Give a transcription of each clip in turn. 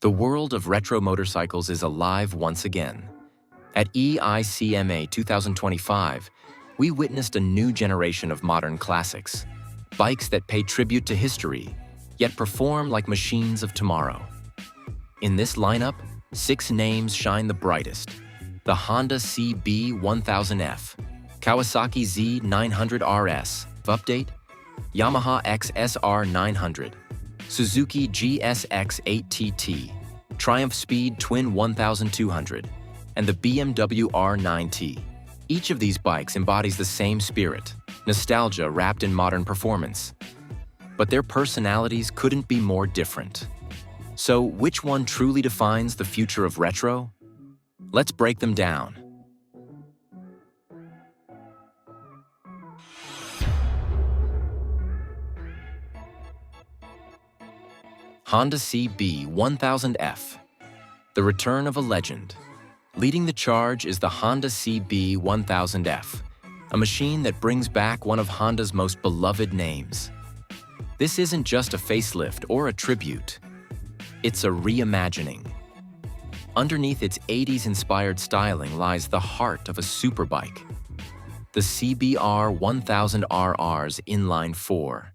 The world of retro motorcycles is alive once again. At EICMA 2025, we witnessed a new generation of modern classics, bikes that pay tribute to history, yet perform like machines of tomorrow. In this lineup, 6 names shine the brightest: the Honda CB1000F, Kawasaki Z900 RS, update, Yamaha XSR900, Suzuki GSX8TT, Triumph Speed Twin 1200, and the BMW R nineT. Each of these bikes embodies the same spirit, nostalgia wrapped in modern performance. But their personalities couldn't be more different. So, which one truly defines the future of retro? Let's break them down. Honda CB1000F, the return of a legend. Leading the charge is the Honda CB1000F, a machine that brings back one of Honda's most beloved names. This isn't just a facelift or a tribute. It's a reimagining. Underneath its 80s-inspired styling lies the heart of a superbike, the CBR1000RR's inline 4,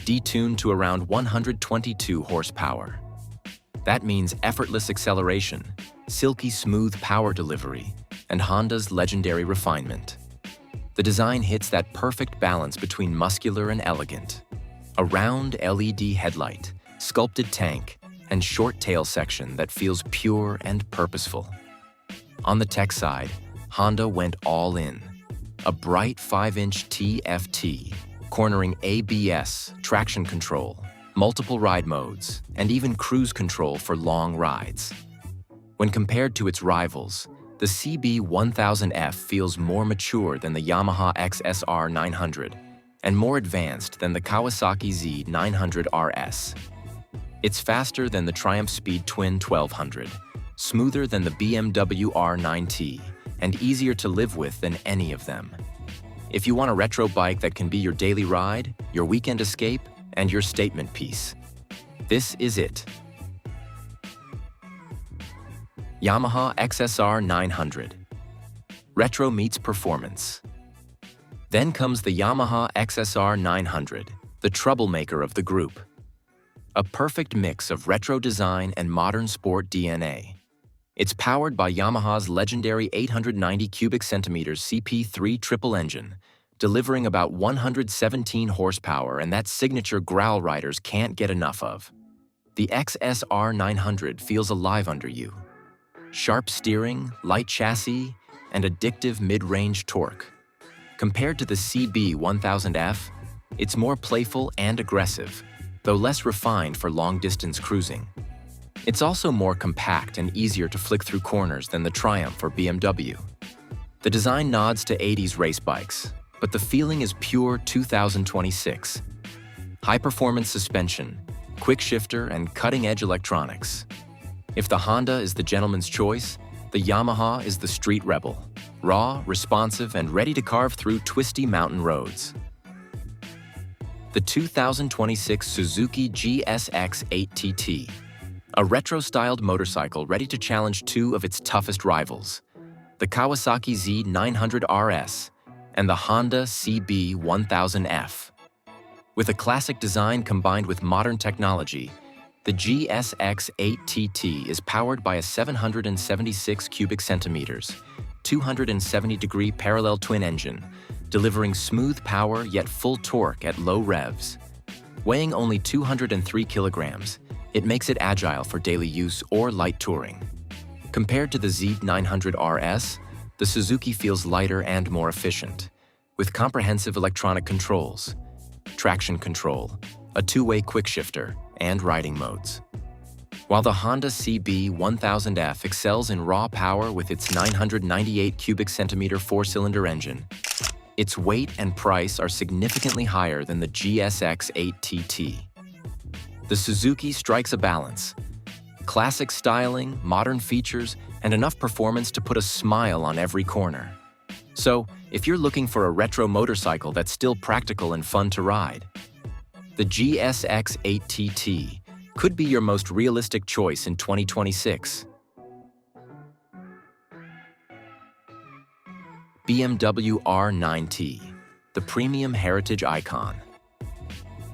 detuned to around 122 horsepower. That means effortless acceleration, silky smooth power delivery, and Honda's legendary refinement. The design hits that perfect balance between muscular and elegant. A round LED headlight, sculpted tank, and short tail section that feels pure and purposeful. On the tech side, Honda went all in. A bright 5-inch TFT, cornering ABS, traction control, multiple ride modes, and even cruise control for long rides. When compared to its rivals, the CB1000F feels more mature than the Yamaha XSR900 and more advanced than the Kawasaki Z900 RS. It's faster than the Triumph Speed Twin 1200, smoother than the BMW R nineT, and easier to live with than any of them. If you want a retro bike that can be your daily ride, your weekend escape, and your statement piece, this is it. Yamaha XSR900. Retro meets performance. Then comes the Yamaha XSR900, the troublemaker of the group. A perfect mix of retro design and modern sport DNA. It's powered by Yamaha's legendary 890 cubic centimeters CP3 triple engine, delivering about 117 horsepower and that signature growl riders can't get enough of. The XSR900 feels alive under you. Sharp steering, light chassis, and addictive mid-range torque. Compared to the CB1000F, it's more playful and aggressive, though less refined for long-distance cruising. It's also more compact and easier to flick through corners than the Triumph or BMW. The design nods to 80s race bikes, but the feeling is pure 2026. High-performance suspension, quick shifter, and cutting-edge electronics. If the Honda is the gentleman's choice, the Yamaha is the street rebel, raw, responsive, and ready to carve through twisty mountain roads. The 2026 Suzuki GSX-8TT, a retro-styled motorcycle ready to challenge 2 of its toughest rivals, the Kawasaki Z900 RS and the Honda CB1000F. With a classic design combined with modern technology, the GSX-8TT is powered by a 776 cubic centimeters, 270-degree parallel twin engine, delivering smooth power yet full torque at low revs. Weighing only 203 kilograms, it makes it agile for daily use or light touring. Compared to the Z900 RS, the Suzuki feels lighter and more efficient, with comprehensive electronic controls, traction control, a 2-way quick shifter, and riding modes. While the Honda CB1000F excels in raw power with its 998 cubic centimeter 4-cylinder engine, its weight and price are significantly higher than the GSX-8TT. The Suzuki strikes a balance: classic styling, modern features, and enough performance to put a smile on every corner. So, if you're looking for a retro motorcycle that's still practical and fun to ride, the GSX8TT could be your most realistic choice in 2026. BMW R9T, the premium heritage icon.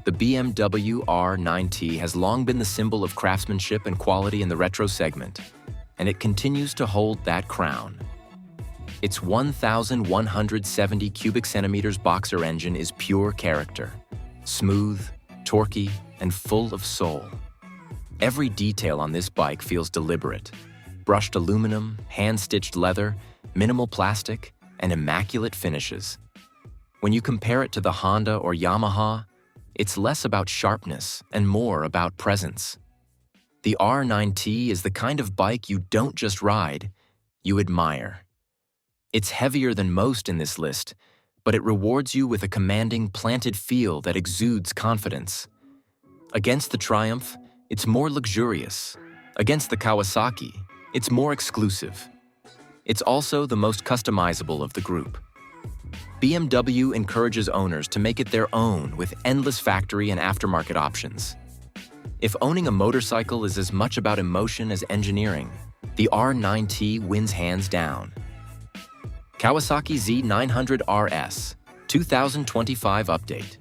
The BMW R9T has long been the symbol of craftsmanship and quality in the retro segment, and it continues to hold that crown. Its 1,170 cubic centimeters boxer engine is pure character, smooth, torquey, and full of soul. Every detail on this bike feels deliberate. Brushed aluminum, hand-stitched leather, minimal plastic, and immaculate finishes. When you compare it to the Honda or Yamaha, it's less about sharpness and more about presence. The R9T is the kind of bike you don't just ride, you admire. It's heavier than most in this list, but it rewards you with a commanding, planted feel that exudes confidence. Against the Triumph, it's more luxurious. Against the Kawasaki, it's more exclusive. It's also the most customizable of the group. BMW encourages owners to make it their own with endless factory and aftermarket options. If owning a motorcycle is as much about emotion as engineering, the R9T wins hands down. Kawasaki Z900 RS, 2025 update.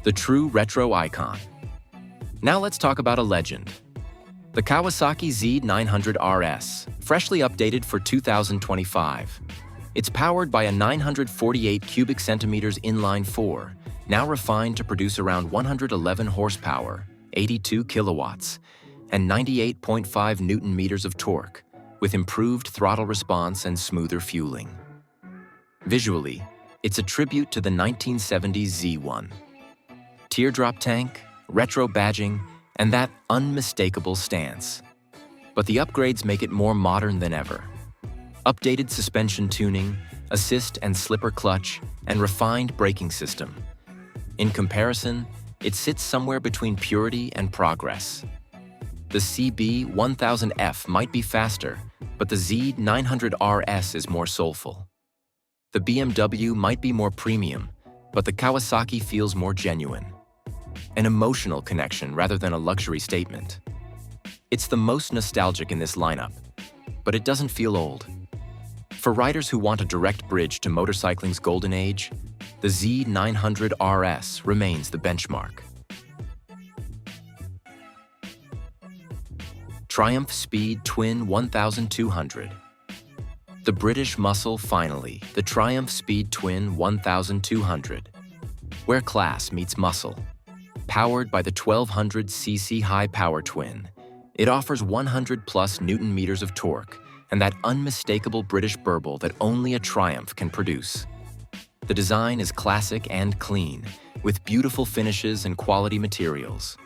The true retro icon. Now let's talk about a legend. The Kawasaki Z900 RS, freshly updated for 2025. It's powered by a 948 cubic centimeters inline-4, now refined to produce around 111 horsepower, 82 kilowatts, and 98.5 newton-meters of torque, with improved throttle response and smoother fueling. Visually, it's a tribute to the 1970s Z1. Teardrop tank, retro badging, and that unmistakable stance. But the upgrades make it more modern than ever. Updated suspension tuning, assist and slipper clutch, and refined braking system. In comparison, it sits somewhere between purity and progress. The CB1000F might be faster, but the Z900 RS is more soulful. The BMW might be more premium, but the Kawasaki feels more genuine. An emotional connection rather than a luxury statement. It's the most nostalgic in this lineup, but it doesn't feel old. For riders who want a direct bridge to motorcycling's golden age, the Z900 RS remains the benchmark. Triumph Speed Twin 1200. The British muscle finally, the Triumph Speed Twin 1200, where class meets muscle. Powered by the 1200cc high-power twin, it offers 100-plus newton-meters of torque and that unmistakable British burble that only a Triumph can produce. The design is classic and clean, with beautiful finishes and quality materials.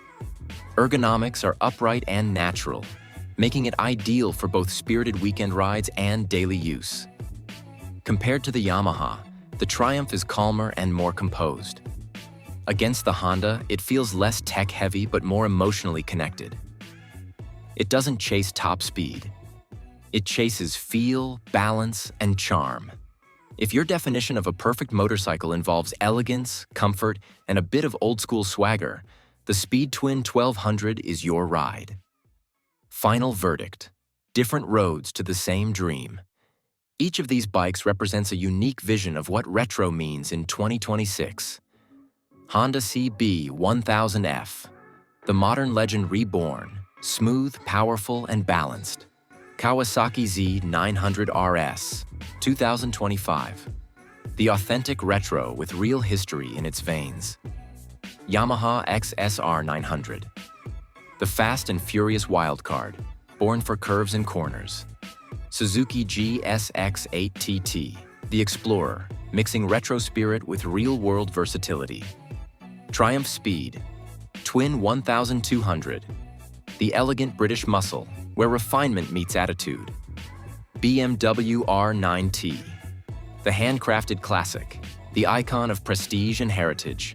Ergonomics are upright and natural, making it ideal for both spirited weekend rides and daily use. Compared to the Yamaha, the Triumph is calmer and more composed. Against the Honda, it feels less tech-heavy but more emotionally connected. It doesn't chase top speed. It chases feel, balance, and charm. If your definition of a perfect motorcycle involves elegance, comfort, and a bit of old-school swagger, the Speed Twin 1200 is your ride. Final verdict. Different roads to the same dream. Each of these bikes represents a unique vision of what retro means in 2026. Honda CB1000F, the modern legend reborn, smooth, powerful, and balanced. Kawasaki Z900 RS, 2025, the authentic retro with real history in its veins. Yamaha XSR900, the fast and furious wildcard, born for curves and corners. Suzuki GSX8TT, the explorer, mixing retro spirit with real-world versatility. Triumph Speed Twin 1200, the elegant British muscle, where refinement meets attitude. BMW R9T, the handcrafted classic, the icon of prestige and heritage.